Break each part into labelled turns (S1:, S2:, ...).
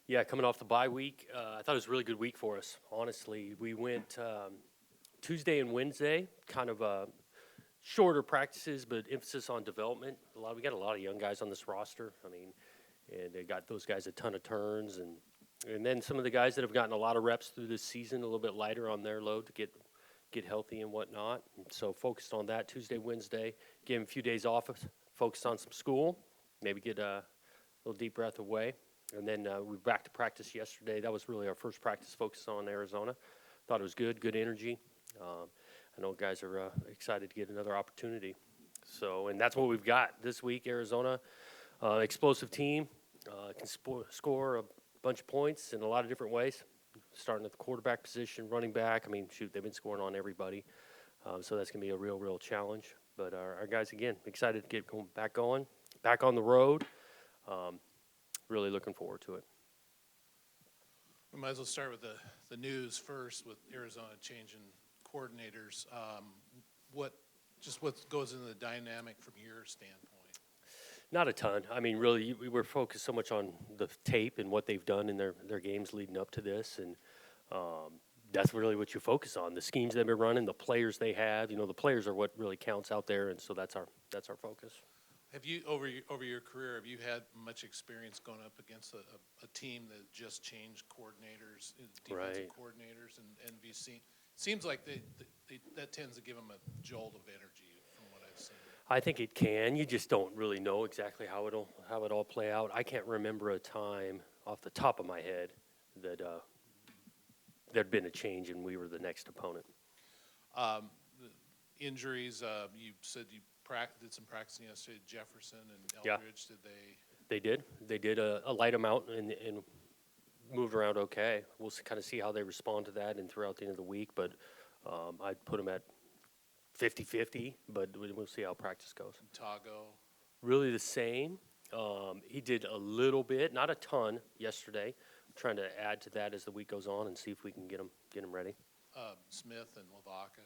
S1: Yeah, coming off the bye week, I thought it was a really good week for us. Honestly, we went Tuesday and Wednesday, kind of shorter practices, but emphasis on development. We got a lot of young guys on this roster. I mean, and they got those guys a ton of turns, and then some of the guys that have gotten a lot of reps through this season, a little bit lighter on their load to get healthy and whatnot. And so focused on that Tuesday, Wednesday, give them a few days off, focused on some school, maybe get a little deep breath away. And then we were back to practice yesterday. That was really our first practice focused on Arizona. Thought it was good energy. I know guys are excited to get another opportunity. So, and that's what we've got this week. Arizona, explosive team, can score a bunch of points in a lot of different ways. Starting at the quarterback position, running back. I mean, shoot, they've been scoring on everybody. So that's going to be a real challenge. But our guys, again, excited to get back on the road. Really looking forward to it.
S2: We might as well start with the news first with Arizona changing coordinators. What goes into the dynamic from your standpoint?
S1: Not a ton. I mean, really, we were focused so much on the tape and what they've done in their games leading up to this, and that's really what you focus on. The schemes they've been running, the players they have. You know, the players are what really counts out there, and so that's our focus.
S2: Have you over your career, have you had much experience going up against a team that just changed coordinators, defensive coordinators, and be seen? Seems like that tends to give them a jolt of energy from what I've seen.
S1: I think it can. You just don't really know exactly how it all play out. I can't remember a time off the top of my head that there'd been a change and we were the next opponent.
S2: Injuries. You said you did some practicing yesterday. Jefferson and Eldridge.
S1: Yeah. They did a light amount and moved around okay. We'll kind of see how they respond to that and throughout the end of the week. But I'd put them at 50-50, but we'll see how practice goes.
S2: Tago.
S1: Really the same. He did a little bit, not a ton yesterday. I'm trying to add to that as the week goes on and see if we can get him ready.
S2: Smith and Lavaca.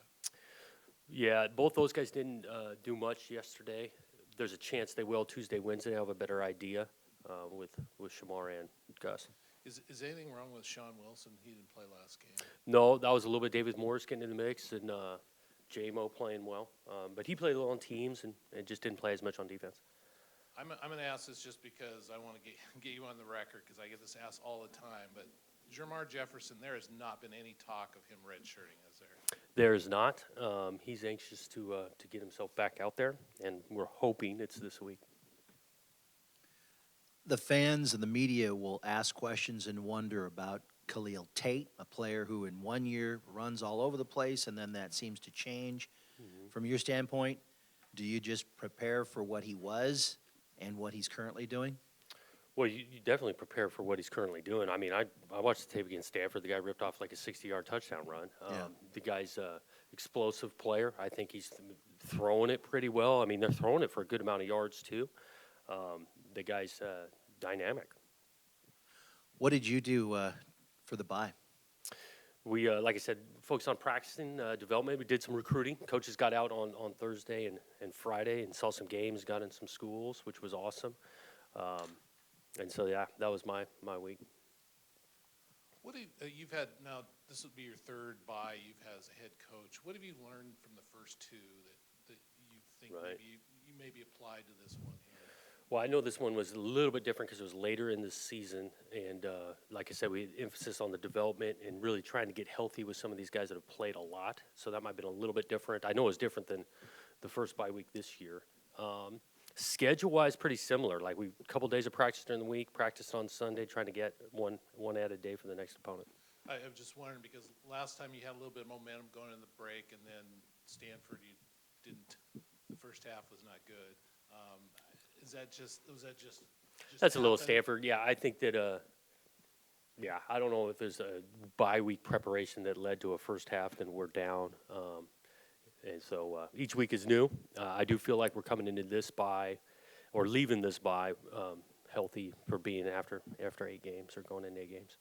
S1: Yeah, both those guys didn't do much yesterday. There's a chance they will Tuesday, Wednesday. I'll have a better idea with Shamar and Gus.
S2: Is anything wrong with Sean Wilson? He didn't play last game.
S1: No, that was a little bit David Morris getting in the mix and J-Mo playing well. But he played a little on teams and just didn't play as much on defense.
S2: I'm going to ask this just because I want to get you on the record because I get this asked all the time. But Jermar Jefferson, there has not been any talk of him redshirting, is there?
S1: There is not. He's anxious to get himself back out there, and we're hoping it's this week.
S3: The fans and the media will ask questions and wonder about Khalil Tate, a player who in 1 year runs all over the place, and then that seems to change. Mm-hmm. From your standpoint, do you just prepare for what he was and what he's currently doing?
S1: Well, you definitely prepare for what he's currently doing. I mean, I watched the tape against Stanford. The guy ripped off like a 60-yard touchdown run. The guy's an explosive player. I think he's throwing it pretty well. I mean, they're throwing it for a good amount of yards, too. The guy's dynamic.
S3: What did you do for the bye?
S1: We, like I said, focused on practicing development. We did some recruiting. Coaches got out on Thursday and Friday and saw some games, got in some schools, which was awesome. And so, yeah, that was my week.
S2: What do you've had now? This will be your third bye you've had as a head coach. What have you learned from the first two that you think you maybe applied to this one here?
S1: Well, I know this one was a little bit different because it was later in the season, and like I said, we had emphasis on the development and really trying to get healthy with some of these guys that have played a lot. So that might have been a little bit different. I know it was different than the first bye week this year. Schedule-wise, pretty similar. Like a couple days of practice during the week, practiced on Sunday, trying to get one added day for the next opponent.
S2: I'm just wondering because last time you had a little bit of momentum going in the break, and then Stanford, you didn't. The first half was not good. Was that just
S1: That's a little Stanford. Yeah, I think that. I don't know if there's a bye week preparation that led to a first half, then we're down. And so each week is new. I do feel like we're coming into this bye or leaving this bye healthy for being after 8 games or going into 8 games.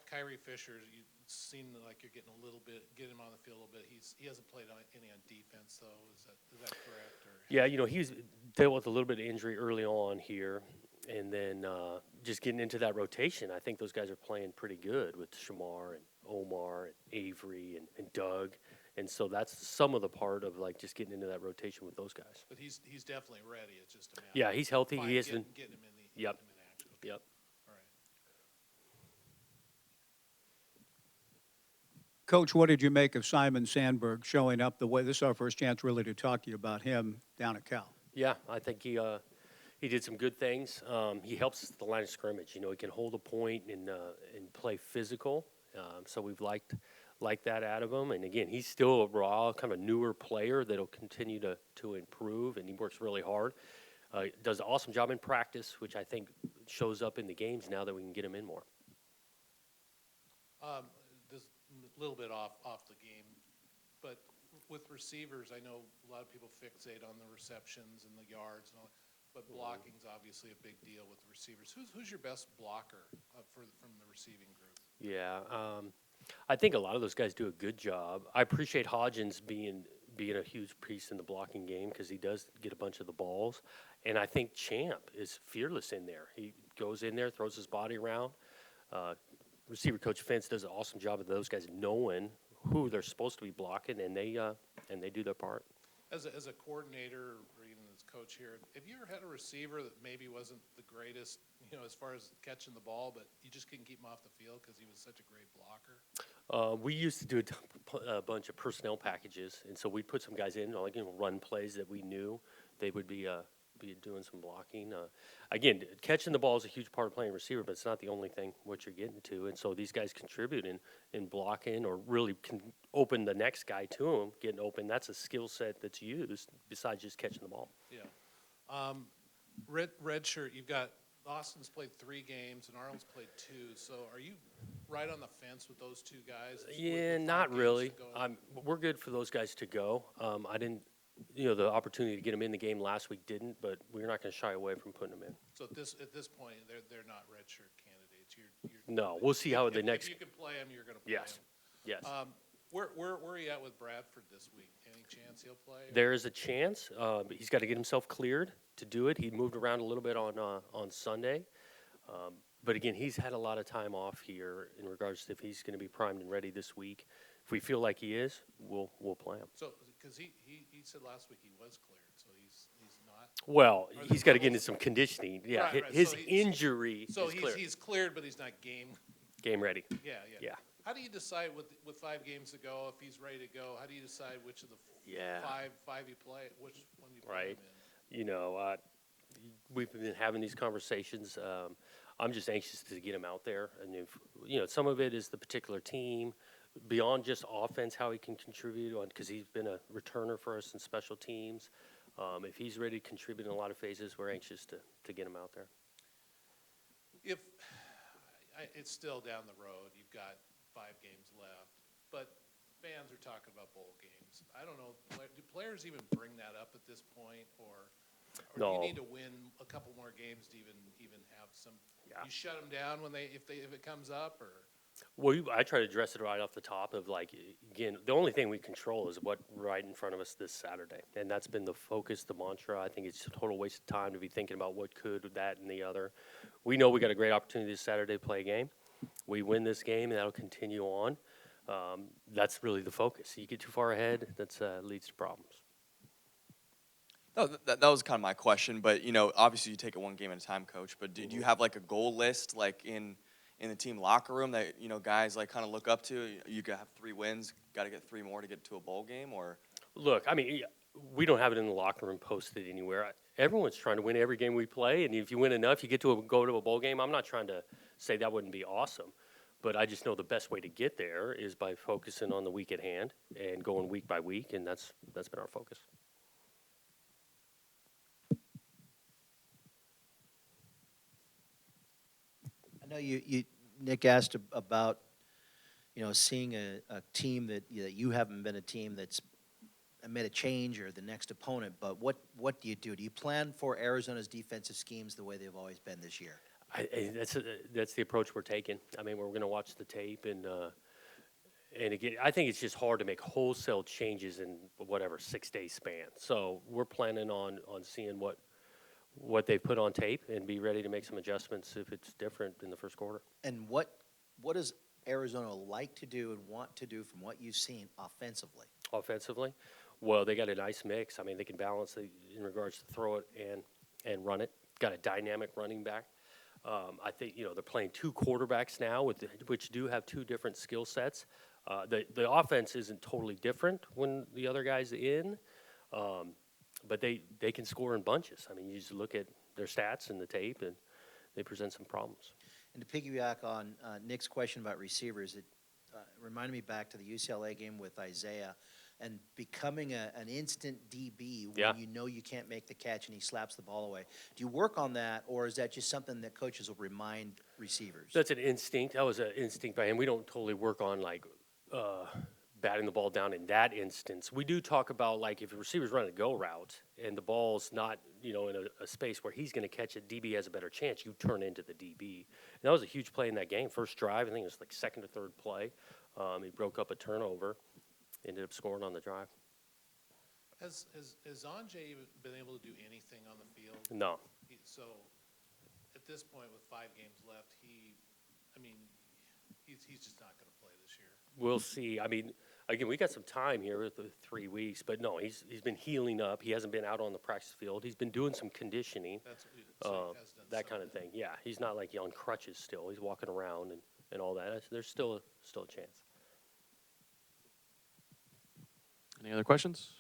S2: Kyrie Fisher, you seem like you're getting him on the field a little bit. He hasn't played any on defense, though. Is that correct? Or?
S1: Yeah, he was dealt with a little bit of injury early on here, And then just getting into that rotation, I think those guys are playing pretty good with Shamar and Omar and Avery and Doug. And so that's some of the part of like just getting into that rotation with those guys.
S2: But he's definitely ready. It's just a matter.
S1: Yeah, he's healthy. He has been.
S2: Getting him in the
S1: Yep.
S2: getting him in action. Okay.
S1: Yep.
S2: All right.
S4: Coach, what did you make of Simon Sandberg showing up the way? This is our first chance really to talk to you about him down at Cal.
S1: Yeah, I think he did some good things. He helps us at the line of scrimmage. You know, he can hold a point and play physical. So we've liked that out of him. And again, he's still a raw, kind of newer player that'll continue to improve, and he works really hard. Does an awesome job in practice, which I think shows up in the games now that we can get him in more.
S2: This a little bit off the game, but with receivers, I know a lot of people fixate on the receptions and the yards and all, but blocking's obviously a big deal with the receivers. Who's your best blocker from the receiving group?
S1: Yeah, I think a lot of those guys do a good job. I appreciate Hodgins being a huge piece in the blocking game because he does get a bunch of the balls. And I think Champ is fearless in there. He goes in there, throws his body around. Receiver coach Fentz does an awesome job of those guys knowing who they're supposed to be blocking, and they do their part.
S2: As a coordinator or even as coach here, have you ever had a receiver that maybe wasn't the greatest, as far as catching the ball, but you just couldn't keep him off the field because he was such a great blocker?
S1: We used to do a bunch of personnel packages, and so we'd put some guys in, like run plays that we knew they would be doing some blocking. Again, catching the ball is a huge part of playing receiver, but it's not the only thing what you're getting to. And so these guys contribute in blocking or really can open the next guy to them, getting open. That's a skill set that's used besides just catching the ball.
S2: Yeah. Red shirt, you've got Austin's played 3 games and Arnold's played 2. So are you right on the fence with those 2 guys?
S1: Yeah, not really. We're good for those guys to go. I didn't. The opportunity to get them in the game last week didn't, but we're not going to shy away from putting them in.
S2: So at this point, they're not redshirt candidates.
S1: No, we'll see how the next.
S2: If you can play them, you're going to play
S1: Yes,
S2: them.
S1: yes.
S2: Where are you at with Bradford this week? Any chance he'll play?
S1: There is a chance, but he's got to get himself cleared to do it. He moved around a little bit on Sunday, but again, he's had a lot of time off here in regards to if he's going to be primed and ready this week. If we feel like he is, we'll play him.
S2: So, because he said last week he was cleared, so he's not.
S1: Well, he's got to get into some conditioning. Yeah,
S2: Right.
S1: his
S2: So
S1: injury
S2: So
S1: is clear.
S2: he's cleared, but he's not game
S1: Game ready.
S2: Yeah. How do you decide with 5 games to go if he's ready to go? How do you decide which of the five you play, which one you play him in?
S1: We've been having these conversations. I'm just anxious to get him out there, and if some of it is the particular team, beyond just offense, how he can contribute on because he's been a returner for us in special teams. If he's ready to contribute in a lot of phases, we're anxious to get him out there.
S2: It's still down the road. You've got 5 games left, but fans are talking about bowl games. I don't know. Do players even bring that up at this point, or
S1: No.
S2: do you need to win a couple more games to even have some?
S1: Yeah.
S2: You shut them down if it comes up, or
S1: Well, I try to address it right off the top of again, the only thing we control is what right in front of us this Saturday. And that's been the focus, the mantra. I think it's a total waste of time to be thinking about what could, that, and the other. We know we got a great opportunity this Saturday to play a game. We win this game, and that'll continue on. That's really the focus. You get too far ahead, that leads to problems.
S5: No, that was kind of my question, but obviously you take it one game at a time, Coach. But do you have like a goal list, like in the team locker room that guys like kind of look up to? You could have 3 wins, got to get 3 more to get to a bowl game, or?
S1: Look, I mean, we don't have it in the locker room posted anywhere. Everyone's trying to win every game we play, and if you win enough, you get to go to a bowl game. I'm not trying to say that wouldn't be awesome, but I just know the best way to get there is by focusing on the week at hand and going week by week, and that's been our focus.
S3: I know Nick asked about, seeing a team that you haven't been a team that's made a change or the next opponent, but what do you do? Do you plan for Arizona's defensive schemes the way they've always been this year?
S1: That's the approach we're taking. I mean, we're going to watch the tape, and again, I think it's just hard to make wholesale changes in whatever 6-day span. So we're planning on seeing what what they've put on tape and be ready to make some adjustments if it's different in the first quarter.
S3: And what does Arizona like to do and want to do from what you've seen offensively?
S1: Offensively, well, they got a nice mix. I mean, they can balance in regards to throw it and run it. Got a dynamic running back. I think they're playing two quarterbacks now, which do have two different skill sets. The offense isn't totally different when the other guy's in, but they can score in bunches. I mean, you just look at their stats and the tape, and they present some problems.
S3: And to piggyback on Nick's question about receivers, it reminded me back to the UCLA game with Isaiah and becoming an instant DB when you can't make the catch and he slaps the ball away. Do you work on that, or is that just something that coaches will remind receivers?
S1: That's an instinct. That was an instinct by him. We don't totally work on batting the ball down in that instance. We do talk about if a receiver's running a go route and the ball's not in a space where he's going to catch it, DB has a better chance. You turn into the DB. And that was a huge play in that game. First drive, I think it was second or third play. He broke up a turnover, ended up scoring on the drive.
S2: Has Anjay been able to do anything on the field?
S1: No.
S2: So at this point, with 5 games left, he's just not going to play this year.
S1: We'll see. I mean, again, we got some time here with the 3 weeks, but no, he's been healing up. He hasn't been out on the practice field. He's been doing some conditioning,
S2: So he has done
S1: that kind of thing. Yeah, he's not on crutches still. He's walking around and all that. There's still a chance.
S6: Any other questions?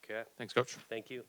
S1: Okay.
S6: Thanks, Coach.
S1: Thank you.